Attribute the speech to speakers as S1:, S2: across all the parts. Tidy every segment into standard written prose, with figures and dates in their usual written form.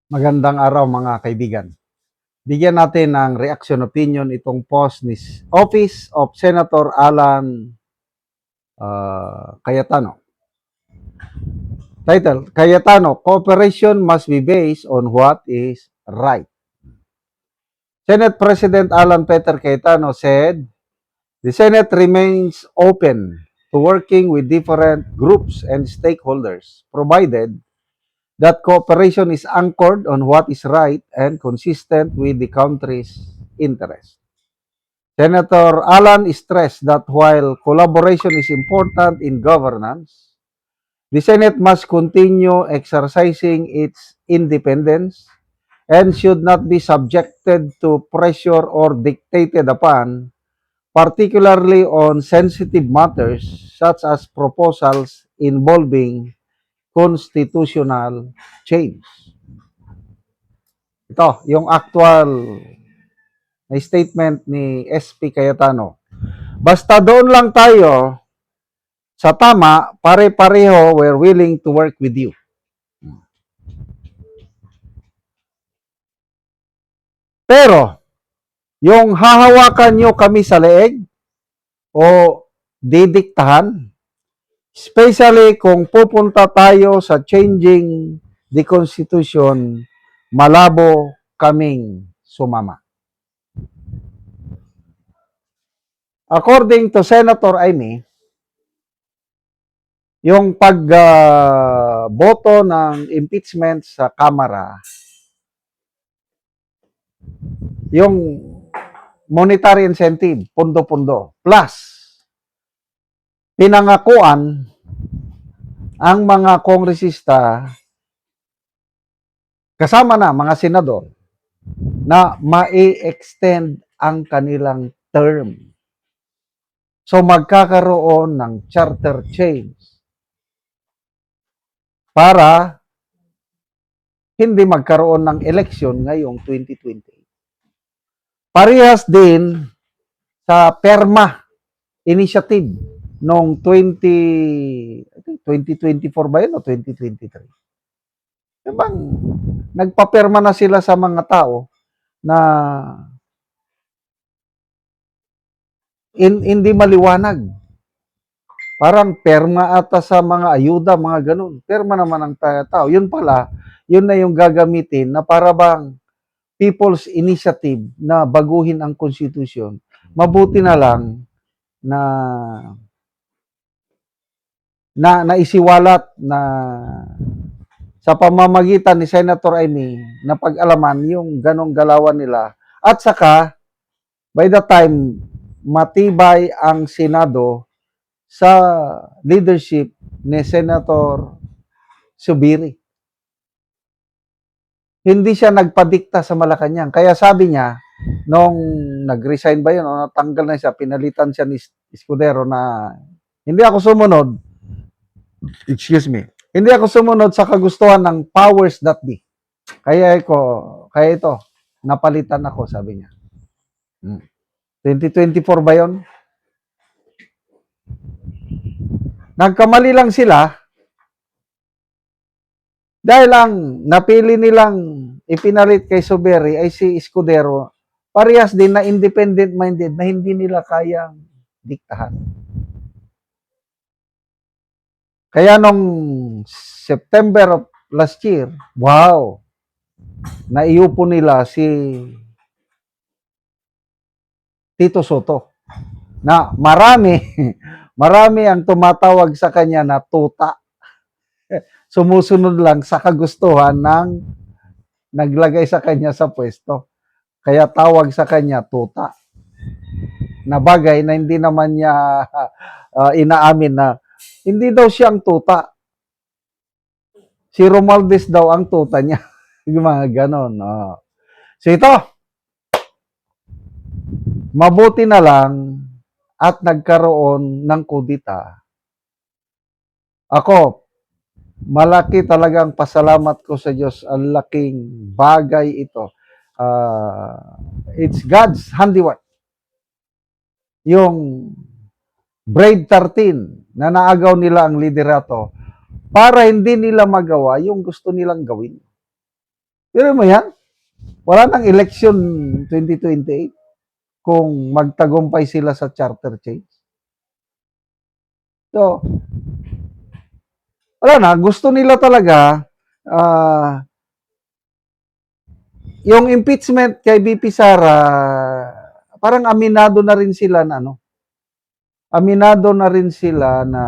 S1: Magandang araw mga kaibigan. Bigyan natin ng reaction opinion itong post ni Office of Senator Alan Cayetano. Title, Cayetano, cooperation must be based on what is right. Senate President Alan Peter Cayetano said, the Senate remains open to working with different groups and stakeholders, provided that cooperation is anchored on what is right and consistent with the country's interest. Senator Alan stressed that while collaboration is important in governance, the Senate must continue exercising its independence and should not be subjected to pressure or dictated upon, particularly on sensitive matters such as proposals involving constitutional change. Ito, yung actual na statement ni SP Cayetano. Basta doon lang tayo sa tama, pare-pareho, we're willing to work with you. Pero, yung hahawakan nyo kami sa leeg o didiktahan, especially kung pupunta tayo sa changing the Constitution, malabo kaming sumama. According to Senator Amy, yung pagboto ng impeachment sa Kamara, yung monetary incentive, pundo-pundo, plus pinangakuan ang mga kongresista kasama na mga senador na ma-extend ang kanilang term. So magkakaroon ng charter change para hindi magkaroon ng election ngayong 2020. Parehas din sa PERMA initiative noong 2024 ba yun o 2023? Diba, nagpaperma na sila sa mga tao na hindi maliwanag. Parang perma ata sa mga ayuda, mga ganun. Perma naman ang tao. Yun pala, yun na yung gagamitin na para bang people's initiative na baguhin ang konstitusyon. Mabuti na lang na naisiwalat na sa pamamagitan ni Senator Amy na pag-alaman yung ganong galawan nila. At saka, by the time matibay ang Senado sa leadership ni Senator Subiri. Hindi siya nagpadikta sa Malacanang. Kaya sabi niya, nung nag-resign ba yun, o natanggal na siya, pinalitan siya ni Escudero na hindi ako sumunod, hindi ako sumunod sa kagustuhan ng powers that be. Kaya ito, napalitan ako, sabi niya. 2024 ba yun? Nagkamali lang sila dahil ang napili nilang ipinalit kay Subiri ay si Escudero, parehas din na independent-minded na hindi nila kayang diktahan. Kaya nung September of last year, wow, naiupo nila si Tito Soto na marami ang tumatawag sa kanya na tuta. Sumusunod lang sa kagustuhan ng naglagay sa kanya sa pwesto. Kaya tawag sa kanya tuta. Na bagay na hindi naman niya inaamin na hindi daw siyang tuta. Si Romualdez daw ang tuta niya. Yung mga ganon. So ito, mabuti na lang at nagkaroon ng kudita. Ako, malaki talagang pasalamat ko sa Diyos. Ang laking bagay ito. It's God's handiwork. Yung Brave 13 na naagaw nila ang liderato para hindi nila magawa yung gusto nilang gawin. Pero mo yan, wala nang election 2028 kung magtagumpay sila sa charter change. So, wala na, gusto nila talaga yung impeachment kay BP Sara, parang aminado na rin sila na aminado na rin sila na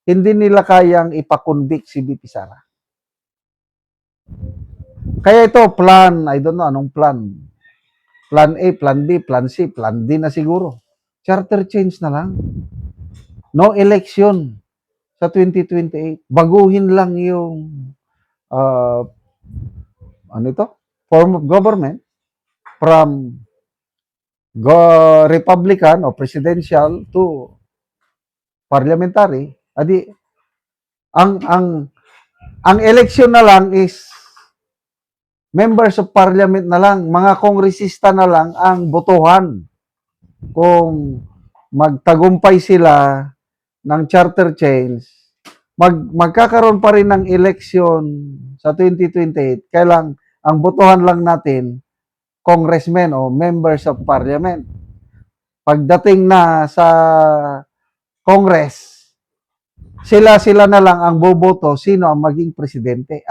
S1: hindi nila kayang ipakonvict si BP Sara. Kaya ito, I don't know anong plan. Plan A, Plan B, Plan C, Plan D na siguro. Charter change na lang. No election sa 2028. Baguhin lang yung form of government from Republican o presidential to parliamentary. Adi ang election na lang is members of parliament na lang, mga kongresista na lang ang botohan kung magtagumpay sila ng charter change. Magkakaroon pa rin ng election sa 2028, kailang ang botohan lang natin congressmen o members of parliament. Pagdating na sa Congress, sila na lang ang boboto sino ang maging presidente,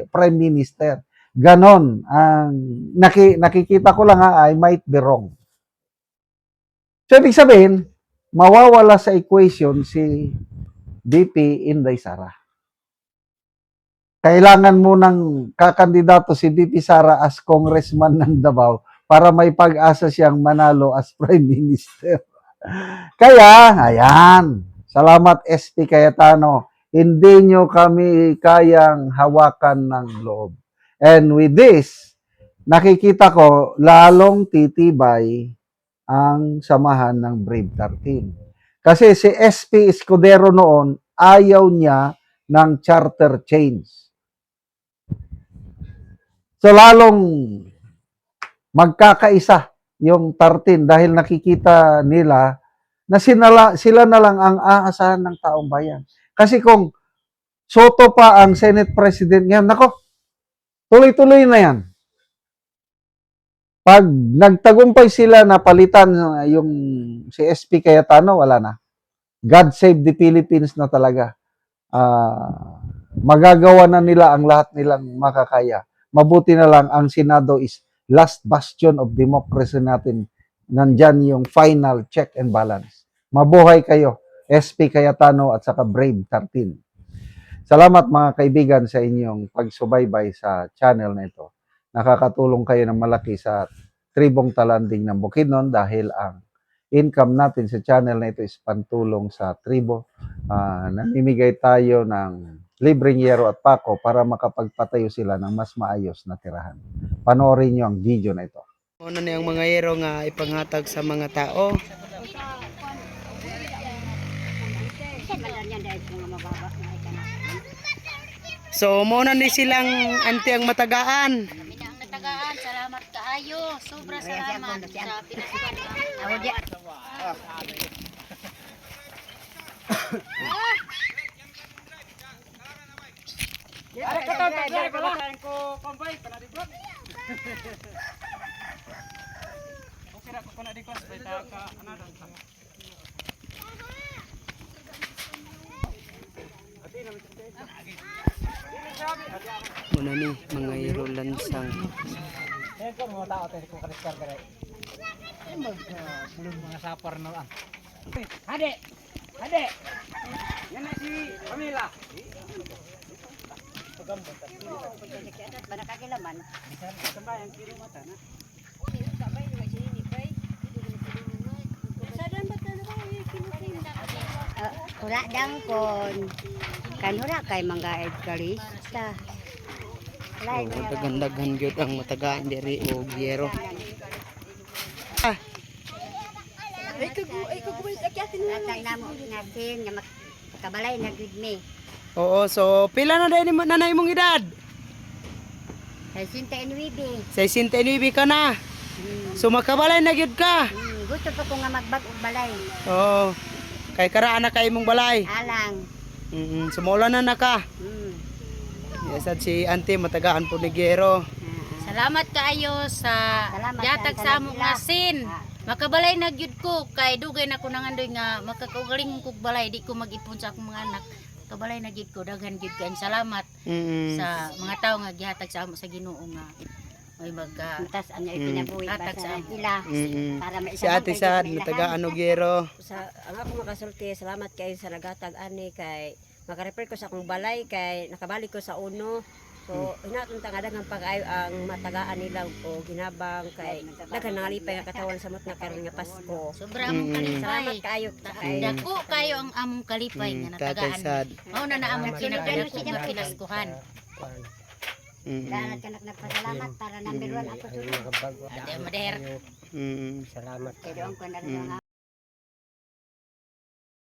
S1: prime minister. Ganon ang nakikita ko lang I might be wrong. So ibig sabihin, mawawala sa equation si BP Inday Sara. Kailangan mo nang kakandidato si BP Sara as congressman ng Davao para may pag-asa siyang manalo as prime minister. Kaya, ayan, salamat SP Cayetano, hindi nyo kami kayang hawakan ng loob. And with this, nakikita ko lalong titibay ang samahan ng Brave 13. Kasi si SP Escudero noon, ayaw niya ng charter change. So lalong magkakaisa yung 13 dahil nakikita nila na sila na lang ang aasahan ng taong bayan. Kasi kung Soto pa ang Senate President ngayon, nako, tuloy-tuloy na yan. Pag nagtagumpay sila na palitan yung si SP Cayetano, wala na. God save the Philippines na talaga. Magagawa na nila ang lahat nilang makakaya. Mabuti na lang ang Senado is last bastion of democracy natin. Nandyan yung final check and balance. Mabuhay kayo, SP Cayetano at saka Brave 13. Salamat mga kaibigan sa inyong pagsubaybay sa channel na ito. Nakakatulong kayo ng malaki sa tribong talanding ng Bukidnon dahil ang income natin sa channel na ito is pantulong sa tribo. Namimigay tayo ng libreng yero at pako para makapagpatayo sila ng mas maayos na tirahan. Panoorin nyo ang video na ito.
S2: Ano na yung mga yero nga ipanghatag sa mga tao. So, muna ni silang anti ang matagaan.
S3: Ang matagaan, salamat kaayo. Sobra salamat sa pinasukan.
S2: Muna ni mga yero lansang.
S4: Hade! Hade! Yan na si Pamela.
S3: Banakakilaman.
S4: Sambayang kilo mata na.
S3: Hura dangkon. Kan hura kay mga Edgarista.
S2: So, matagandaghan gyud ang matagaan diri og yero.
S3: Latang namo natin nga makabalay na gud mi.
S2: Oo, so pila na dai mo nanay mong edad?
S3: Kay sinta inwibi.
S2: 69 ka na. So makabalay na gyud ka.
S3: Gusto pa ko nga magbag og balay.
S2: Oo. Kay karaan na kay imong balay.
S3: Alang.
S2: Sumula na ka. Yasad si Auntie matagaan po ni Gero.
S3: Salamat kaayo sa
S5: Salamat,
S3: yatag
S5: salamat
S3: sa among
S5: nila.
S3: asin. Makabalay na gyud ko kay dugay na ko nangandoy nga makakaugaling kog balay di ko mag-ipon sa akong mga anak. Kabalay na gyud ko daghan gyud kay salamat sa mga tawo nga gihatag sa amo sa Ginoo nga may magka
S5: Tas ano ipinabuhi pa
S3: Hatag
S5: sa
S3: sa-
S5: ila
S2: Mm-mm.
S5: para
S2: Si Ate Sad matagaan og Gero.
S6: Sa ang ako makasulti, salamat kayo sa nagatag ani kay makarefer ko sa akong balay kay nakabalik ko sa uno. So hinatong tangadag ang pag-ayo ang matagaan nila o ginabang kay daghan nangalipay nga katawan sa mot nga karon nga Pasko.
S3: sobra among
S6: Salamat
S3: kalipay.
S6: kayo kay
S3: Dako kayo ang among kalipay nga
S2: Tatay
S3: natagaan.
S2: Sad.
S3: Mao na na among kinagdako nga pinaskuhan.
S5: Dalat ka nagpasalamat para number 1 ako sunod.
S3: Ate Mader.
S2: Mm.
S5: Kaya doon ko na rin